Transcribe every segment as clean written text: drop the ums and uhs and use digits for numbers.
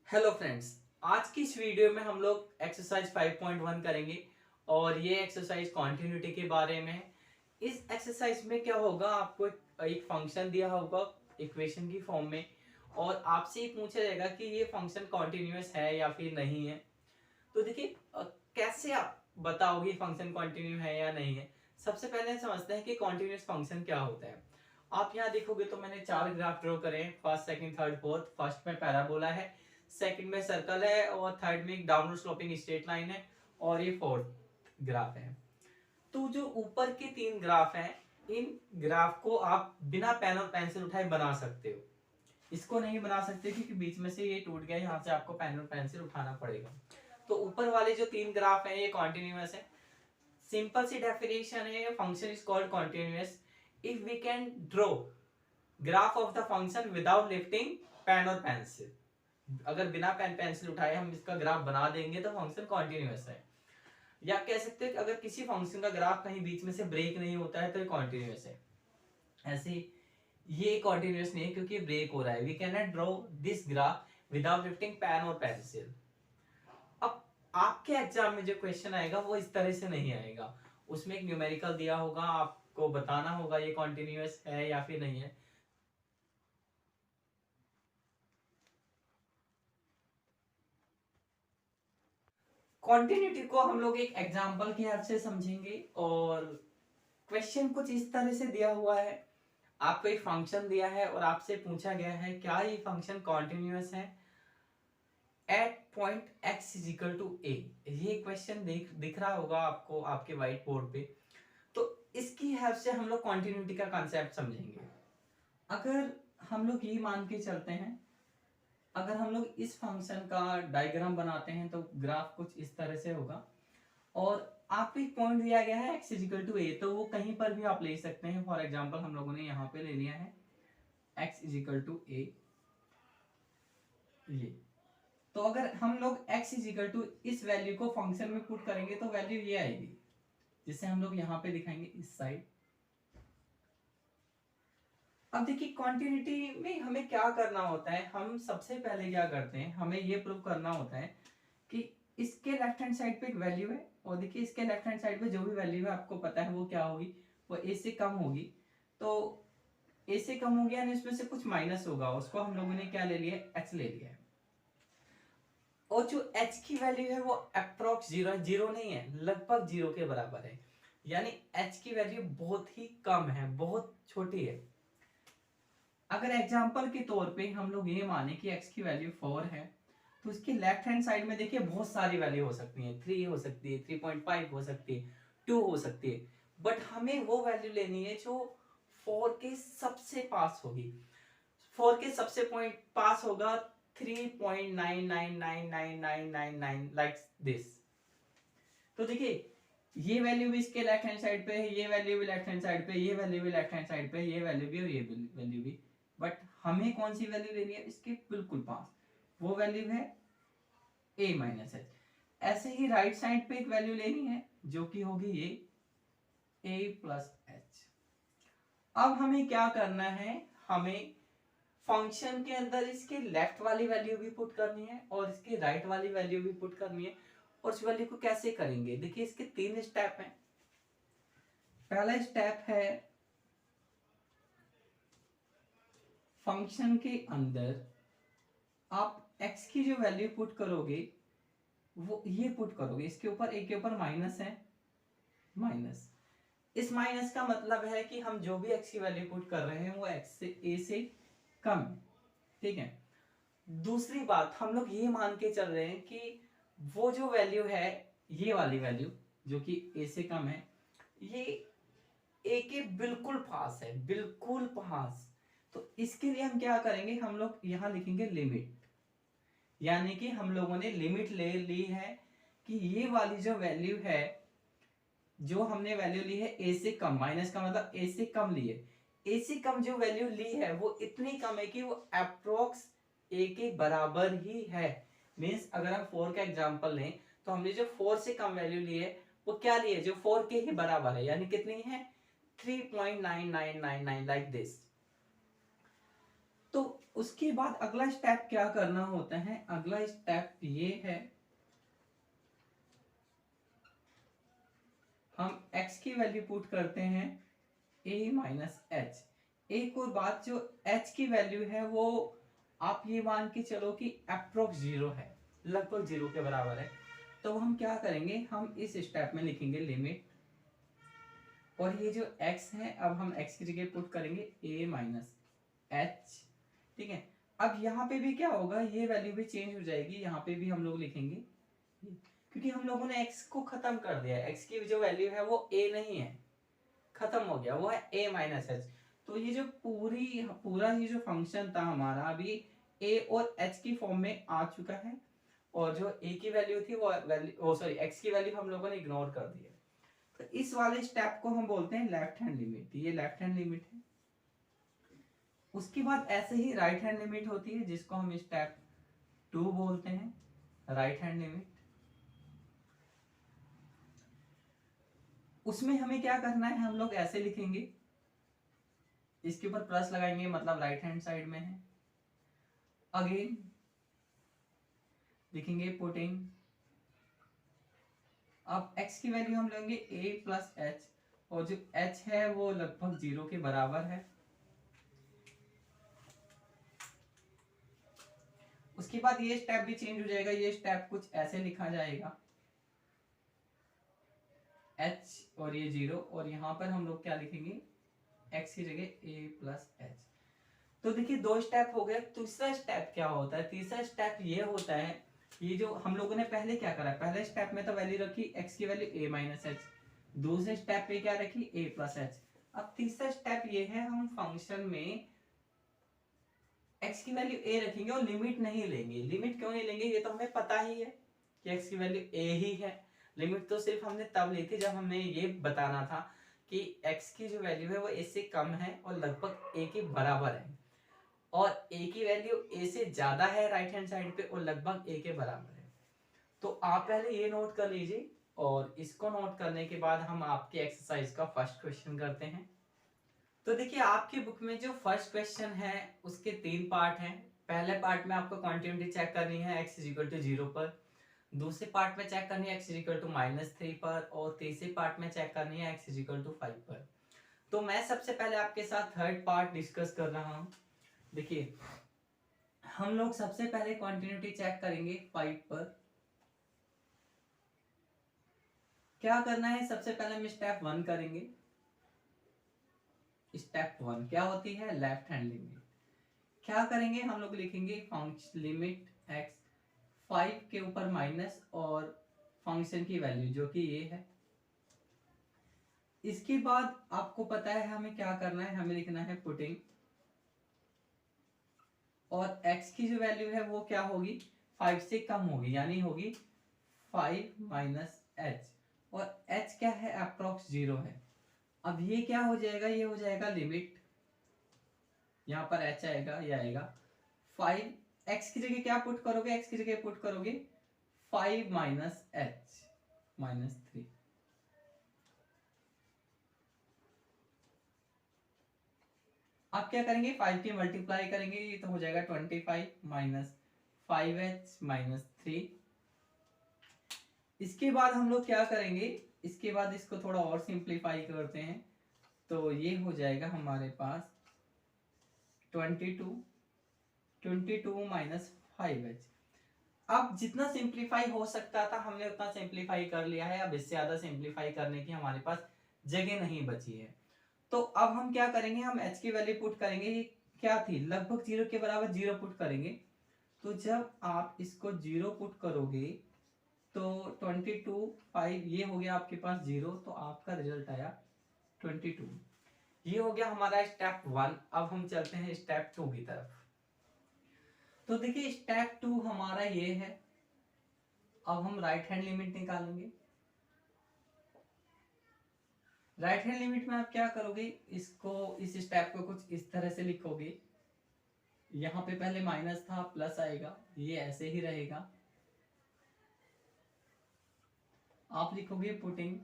Hello friends, आज की इस वीडियो में हम लोग एक्सरसाइज 5.1 करेंगे और ये एक्सरसाइज कॉन्टिन्यूटी के बारे में है। इस एक्सरसाइज में क्या होगा, आपको एक फंक्शन दिया होगा इक्वेशन की फॉर्म में और आपसे ही पूछा जाएगा कि ये फंक्शन कॉन्टिन्यूअस है या फिर नहीं है। तो देखिए कैसे आप बताओगे फंक्शन कॉन्टिन्यू है या नहीं है। सबसे पहले समझते हैं कि कॉन्टिन्यूअस फंक्शन क्या होता है। आप यहाँ देखोगे तो मैंने चार ग्राफ ड्रॉ करे हैं, first second third fourth. First में पैराबोला है, सेकंड में सर्कल है और थर्ड में एक डाउनवर्ड स्लोपिंग स्ट्रेट लाइन है और ये फोर्थ ग्राफ है। तो जो ऊपर के तीन ग्राफ हैं, इन ग्राफ को आप बिना पेन और पेंसिल उठाए बना सकते हो। इसको नहीं बना सकते क्योंकि बीच में से ये टूट गया, यहाँ से आपको पेन और पेंसिल उठाना पड़ेगा। तो ऊपर वाले जो तीन ग्राफ हैं ये कॉन्टिन्यूअस है। सिंपल सी डेफिनेशन है, function is called continuous if we can draw graph of the function without lifting pen और पेंसिल। अगर बिना पेन पेंसिल उठाए हम इसका ग्राफ बना देंगे तो फंक्शन कॉन्टिन्यूअस है। या कह सकते हैं कि अगर किसी फंक्शन का ग्राफ कहीं बीच में से ब्रेक नहीं होता है तो ये कॉन्टिन्यूअस है। ऐसे ये कॉन्टिन्यूअस नहीं है क्योंकि ब्रेक हो रहा है। We can not draw this graph without lifting pen और पेंसिल। अब आपके एग्जाम में जो क्वेश्चन आएगा वो इस तरह से नहीं आएगा। उसमें एक न्यूमेरिकल दिया होगा, आपको बताना होगा ये कॉन्टिन्यूअस है या फिर नहीं है। कॉन्टिन्यूटी को हम लोग एक एग्जांपल की हेल्प से समझेंगे और क्वेश्चन कुछ इस तरह से दिया हुआ है। आपको एक फंक्शन दिया है और आपसे पूछा गया है क्या ये फंक्शन कॉन्टिन्यूअस है at point x is equal to a. ये क्वेश्चन दिख रहा होगा आपको आपके व्हाइट बोर्ड पे। तो इसकी हेल्प से हम लोग कॉन्टिन्यूटी का कॉन्सेप्ट समझेंगे। अगर हम लोग ये मान के चलते हैं, अगर हम लोग इस फंक्शन का डायग्राम बनाते हैं तो ग्राफ कुछ इस तरह से होगा और आपको एक पॉइंट दिया गया है x इजिकल टू ए, तो वो कहीं पर भी आप ले सकते हैं। फॉर एग्जांपल हम लोगों ने यहाँ पे ले लिया है x इजिकल टू ए। ये तो अगर हम लोग x इजिकल टू इस वैल्यू को फंक्शन में पुट करेंगे तो वैल्यू ये आएगी, जिसे हम लोग यहाँ पे दिखाएंगे इस साइड। अब देखिए कॉन्टिन्यूटी में हमें क्या करना होता है। हम सबसे पहले क्या करते हैं, हमें ये प्रूव करना होता है कि इसके लेफ्ट हैंड साइड पे एक वैल्यू है और देखिए इसके लेफ्ट हैंड साइड पे जो भी वैल्यू है आपको पता है वो क्या होगी, वो ए से कम होगी। तो ए से कम हो गया यानी इसमें से कुछ माइनस होगा, उसको हम लोगों ने क्या ले लिया है, एच ले लिया है। और जो एच की वैल्यू है वो अप्रोक्स जीरो है, जीरो नहीं है, लगभग जीरो के बराबर है। यानी एच की वैल्यू बहुत ही कम है, बहुत छोटी है। अगर एग्जाम्पल के तौर पे हम लोग ये माने कि x की वैल्यू 4 है तो इसके लेफ्ट हैंड साइड में देखिए बहुत सारी वैल्यू हो सकती है, 3 हो सकती है, 3.5 हो सकती है, 2 हो सकती है। बट हमें वो वैल्यू लेनी है जो 4 के सबसे पास होगी। 4 के सबसे पॉइंट पास होगा 3.999999 लाइक दिस। तो देखिए ये वैल्यू भी इसके लेफ्ट हैंड साइड पे है, ये वैल्यू भी लेफ्ट हैंड साइड पे, ये वैल्यू भी लेफ्ट हैंड साइड पे, ये वैल्यू भी और ये वैल्यू भी। बट हमें कौन सी वैल्यू लेनी है, इसके बिल्कुल पास वो वैल्यू है a माइनस एच। ऐसे ही राइट साइड पे एक वैल्यू लेनी है जो कि होगी ये a प्लस एच। अब हमें क्या करना है, हमें फंक्शन के अंदर इसके लेफ्ट वाली वैल्यू भी पुट करनी है और इसके राइट वाली वैल्यू भी पुट करनी है। और उस वैल्यू को कैसे करेंगे, देखिए इसके तीन स्टेप हैं। पहला स्टेप है फंक्शन के अंदर आप x की जो वैल्यू पुट करोगे वो ये पुट करोगे, इसके ऊपर एक के ऊपर माइनस है, माइनस। इस माइनस का मतलब है कि हम जो भी x की वैल्यू पुट कर रहे हैं वो x से a से कम है, ठीक है। दूसरी बात, हम लोग ये मान के चल रहे हैं कि वो जो वैल्यू है, ये वाली वैल्यू जो कि a से कम है, ये a के बिल्कुल पास है, बिल्कुल पास। तो इसके लिए हम क्या करेंगे, हम लोग यहां लिखेंगे लिमिट। यानी कि हम लोगों ने लिमिट ले ली है कि ये वाली जो वैल्यू है, जो हमने वैल्यू ली है a से कम, माइनस का मतलब a से कम ली है, a से कम जो वैल्यू ली है वो इतनी कम है कि वो अप्रोक्स a के बराबर ही है। मींस अगर हम 4 का एग्जांपल लें तो हमने जो 4 से कम वैल्यू ली है वो क्या ली है, जो 4 के ही बराबर है, यानी कितनी है 3.9999 लाइक दिस। तो उसके बाद अगला स्टेप क्या करना होता है, अगला स्टेप ये है, हम x की वैल्यू पुट करते हैं a माइनस एच। एक और बात, जो h की वैल्यू है वो आप ये मान के चलो कि अप्रोक्स 0 है, लगभग 0 के बराबर है। तो हम क्या करेंगे, हम इस स्टेप में लिखेंगे लिमिट, और ये जो x है अब हम x की जगह पुट करेंगे a माइनस एच। ठीक है, अब यहाँ पे भी क्या होगा, ये वैल्यू भी चेंज हो जाएगी, यहाँ पे भी हम लोग लिखेंगे, क्योंकि हम लोगों ने x को खत्म कर दिया है, x की जो वैल्यू है वो a नहीं है, खत्म हो गया, वो है a माइनस एच। तो ये जो पूरा ये जो फंक्शन था हमारा अभी a और h की फॉर्म में आ चुका है, और जो a की वैल्यू थी वो वैल्यू x की वैल्यू हम लोगों ने इग्नोर कर दी है। तो इस वाले स्टेप को हम बोलते हैं लेफ्ट हैंड लिमिट, ये लेफ्ट हैंड लिमिट है। उसके बाद ऐसे ही राइट हैंड लिमिट होती है, जिसको हम स्टेप 2 बोलते हैं, राइट हैंड लिमिट। उसमें हमें क्या करना है, हम लोग ऐसे लिखेंगे, इसके ऊपर प्लस लगाएंगे, मतलब राइट हैंड साइड में है। अगेन लिखेंगे पुटिंग, अब x की वैल्यू हम लेंगे a प्लस एच, और जो h है वो लगभग 0 के बराबर है। उसके बाद ये स्टेप भी चेंज हो जाएगा, ये स्टेप कुछ ऐसे लिखा जाएगा, h और ये 0, और यहाँ पर हम लोग क्या लिखेंगे, x की जगह a प्लस एच। तो देखिए 2 स्टेप हो गए। तीसरा स्टेप क्या होता है, तीसरा स्टेप ये होता है, ये जो हम लोगों ने पहले क्या करा, पहले स्टेप में तो वैल्यू रखी x की वैल्यू a माइनस एच, दूसरे स्टेप पे क्या रखी a प्लस एच। अब तीसरा स्टेप ये है, हम फंक्शन में x की वैल्यू a रखेंगे और लिमिट नहीं लेंगे। लिमिट क्यों नहीं लेंगे, ये तो हमें पता ही है कि x की वैल्यू a ही है। लिमिट तो सिर्फ हमने तब ली थी जब हमने ये बताना था कि x की जो वैल्यू है वो a से कम है और लगभग a के बराबर है, और a की वैल्यू a से ज्यादा है राइट हैंड साइड पे और लगभग a के बराबर है। तो आप पहले ये नोट कर लीजिए, और इसको नोट करने के बाद हम आपके एक्सरसाइज का फर्स्ट क्वेश्चन करते हैं। तो देखिए आपकी बुक में जो फर्स्ट क्वेश्चन है उसके 3 पार्ट हैं। पहले पार्ट में आपको क्वांटिटी चेक करनी है x इज इक्वल टू 0 पर, दूसरे पार्ट में चेक करनी है x इज इक्वल टू -3 पर, और तीसरे पार्ट में चेक करनी है x इज इक्वल टू 5 पर। तो मैं सबसे पहले आपके साथ थर्ड पार्ट डिस्कस कर रहा हूँ। देखिए हम लोग सबसे पहले क्वांटिटी चेक करेंगे 5 पर। क्या करना है, सबसे पहले हम स्टेप 1 करेंगे। स्टेप 1 क्या होती है, लेफ्ट हैंड लिमिट। क्या करेंगे, हम लोग लिखेंगे फंक्शन लिमिट x 5 के ऊपर माइनस और फंक्शन की वैल्यू जो कि ये है। इसके बाद आपको पता है हमें क्या करना है, हमें लिखना है पुटिंग, और x की जो वैल्यू है वो क्या होगी, 5 से कम होगी, यानी होगी 5 माइनस एच, और h क्या है, अप्रोक्स 0 है। अब ये क्या हो जाएगा, ये हो जाएगा लिमिट, यहाँ पर h आएगा, ये आएगा 5, x की जगह क्या पुट करोगे, x की जगह पुट करोगे 5 माइनस एच माइनस 3। आप क्या करेंगे, 5 की मल्टीप्लाई करेंगे, ये तो हो जाएगा 25 माइनस 5h माइनस 3। इसके बाद हम लोग क्या करेंगे, इसके बाद इसको थोड़ा और सिंप्लीफाई करते हैं, तो ये हो जाएगा हमारे पास 22 माइनस 5h। अब जितना सिंप्लीफाई हो सकता था हमने उतना सिंप्लीफाई कर लिया है, अब इससे ज्यादा सिंप्लीफाई करने की हमारे पास जगह नहीं बची है। तो अब हम क्या करेंगे, हम h की वैल्यू पुट करेंगे, ये क्या थी, लगभग 0 के बराबर 0 पुट करेंगे। तो जब आप इसको 0 पुट करोगे तो 22 5 ये हो गया आपके पास 0, तो आपका रिजल्ट आया 22। ये हो गया हमारा स्टेप 1। अब हम चलते हैं स्टेप 2 की तरफ। तो देखिए स्टेप 2 हमारा ये है, अब हम राइट हैंड लिमिट निकालेंगे। राइट हैंड लिमिट में आप क्या करोगे, इसको इस स्टेप को कुछ इस तरह से लिखोगे, यहाँ पे पहले माइनस था प्लस आएगा, ये ऐसे ही रहेगा। आप लिखोगे पुटिंग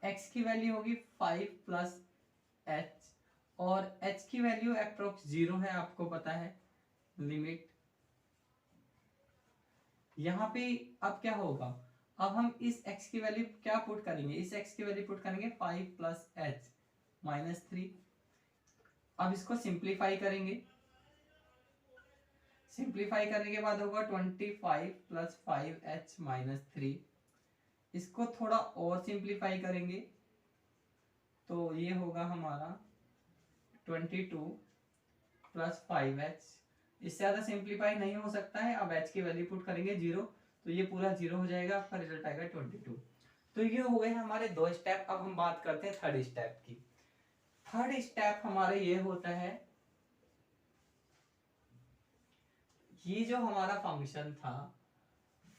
x की वैल्यू होगी 5 प्लस एच, और h की वैल्यू अप्रोक्स 0 है, आपको पता है लिमिट। यहाँ पे अब क्या होगा, अब हम इस x की वैल्यू क्या पुट करेंगे, इस x की वैल्यू पुट करेंगे 5 प्लस एच माइनस 3। अब इसको सिंप्लीफाई करेंगे, सिंप्लीफाई करने के बाद होगा 25 प्लस 5h माइनस 3। इसको थोड़ा और सिंप्लीफाई करेंगे तो ये होगा हमारा 22 प्लस 5h। इससे ज़्यादा सिंप्लीफाई नहीं हो सकता है। अब h की वैल्यू पुट करेंगे 0, तो ये पूरा 0 हो जाएगा, आपका रिजल्ट आएगा 22। तो ये हो गए हमारे 2 स्टेप। अब हम बात करते हैं थर्ड स्टेप की। थर्ड स्टेप हमारे ये होता है, ये जो हमारा फंक्शन था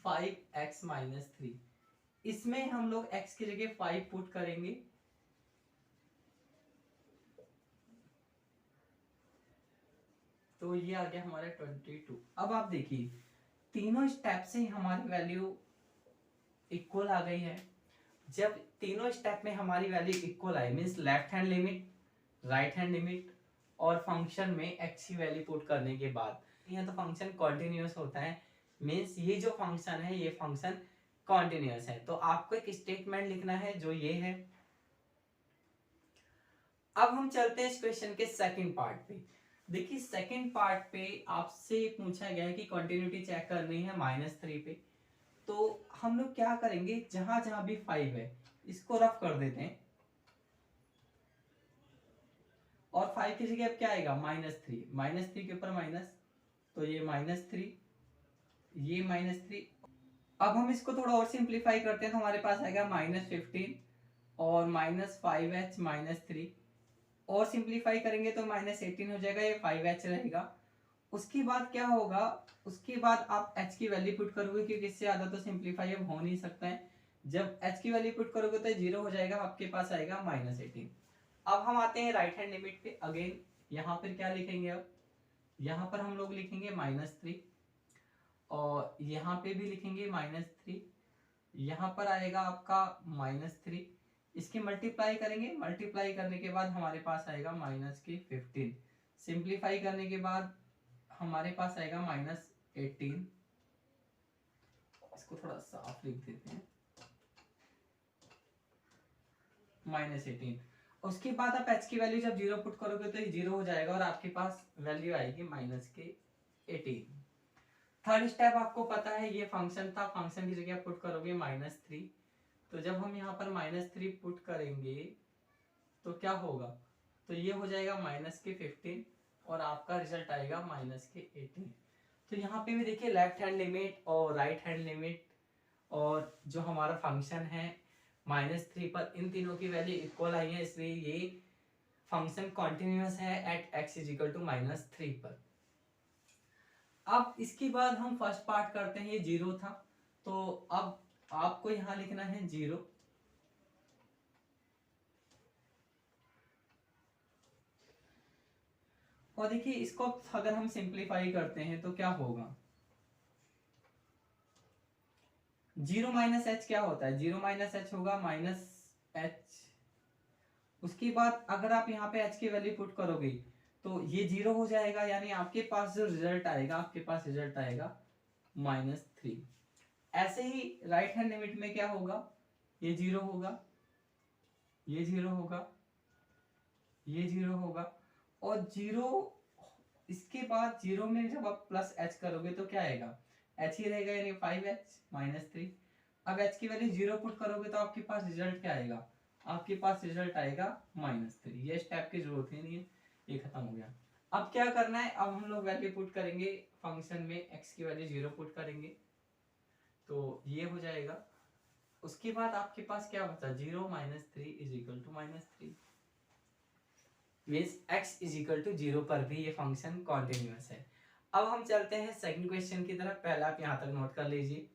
5x माइनस 3, इसमें हम लोग x की जगह 5 पुट करेंगे। तो ये आ गया हमारा 22। अब आप देखिए तीनों स्टेप से हमारी वैल्यू इक्वल आ गई है। जब तीनों स्टेप में हमारी वैल्यू इक्वल आई, means left hand limit, right hand limit और फंक्शन में x की वैल्यू पुट करने के बाद यह तो फंक्शन कॉन्टिन्यूअस होता है, मीन्स ये जो फंक्शन है ये फंक्शन कॉन्टिन्यूअस है। तो आपको एक स्टेटमेंट लिखना है जो ये है। अब हम चलते हैं इस क्वेश्चन के सेकंड पार्ट पे। देखिए सेकंड पार्ट पे आपसे पूछा गया है कि कंटिन्यूटी चेक करनी है -3 पे। तो हम लोग क्या करेंगे, जहां जहां भी 5 है इसको रफ कर देते हैं और 5 की जगह अब क्या आएगा -3, -3 के ऊपर माइनस, तो ये -3, ये -3। अब हम इसको थोड़ा और सिंप्लीफाई करते हैं तो हमारे पास आएगा -15 और -5h -3 और सिंप्लीफाई करेंगे तो -18 हो जाएगा, ये 5h रहेगा। उसके बाद क्या होगा, उसके बाद आप h की वैल्यू पुट करोगे क्योंकि इससे ज्यादा तो सिंप्लीफाई अब हो नहीं सकता है। जब h की वैल्यू पुट करोगे तो 0 हो जाएगा, आपके पास आएगा -18। अब हम आते हैं राइट हैंड लिमिट पे। अगेन यहाँ पर क्या लिखेंगे, अब यहाँ पर हम लोग लिखेंगे -3 और यहाँ पे भी लिखेंगे -3, यहाँ पर आएगा आपका -3। इसकी मल्टीप्लाई करेंगे, मल्टीप्लाई करने के बाद हमारे पास आएगा -15। सिंप्लीफाई करने के बाद हमारे पास आएगा -18। इसको थोड़ा साफ लिख देते हैं, -18। उसके बाद आप h की वैल्यू जब 0 पुट करोगे तो ये 0 हो जाएगा और आपके पास वैल्यू आएगी -18। थर्ड स्टेप आपको पता है, ये फंक्शन था, फंक्शन की जगह पुट करोगे -3। तो जब हम यहाँ पर -3 पुट करेंगे तो क्या होगा, तो ये हो जाएगा -15 और आपका रिजल्ट आएगा -18। तो यहाँ पे भी देखिए लेफ्ट हैंड लिमिट और राइट हैंड लिमिट और जो हमारा फंक्शन है -3 पर, इन तीनों की वैल्यू इक्वल आई है, इसलिए ये फंक्शन कॉन्टिन्यूअस है एट x इजिकल टू -3 पर। अब इसके बाद हम फर्स्ट पार्ट करते हैं, ये 0 था तो अब आपको यहां लिखना है 0। और देखिए इसको अगर हम सिंप्लीफाई करते हैं तो क्या होगा, 0 माइनस एच क्या होता है, 0 माइनस एच होगा -h। उसके बाद अगर आप यहाँ पे h की वैल्यू पुट करोगे तो ये 0 हो जाएगा, यानी आपके पास जो रिजल्ट आएगा, आपके पास रिजल्ट आएगा -3। ऐसे ही राइट हैंड लिमिट में क्या होगा, ये 0 होगा, ये 0 होगा, ये 0 होगा और 0 इसके बाद 0 में जब आप प्लस h करोगे तो क्या आएगा, h ही रहेगा, यानी 5h -3। अब h की वैल्यू 0 पुट करोगे तो आपके पास रिजल्ट क्या आएगा, आपके पास रिजल्ट आएगा -3। ये स्टेप की जरूरत ही नहीं है, ये खत्म हो गया। अब क्या करना है, अब हम लोग वैल्यू पुट करेंगे फंक्शन में, x की वैल्यू 0 पुट करेंगे तो ये हो जाएगा। उसके बाद आपके पास क्या बचा, 0 -3 is equal to -3, means x is equal to 0 पर भी ये फंक्शन कॉन्टिन्यूअस है। अब हम चलते हैं सेकंड क्वेश्चन की तरफ। पहले आप यहाँ तक नोट कर लीजिए।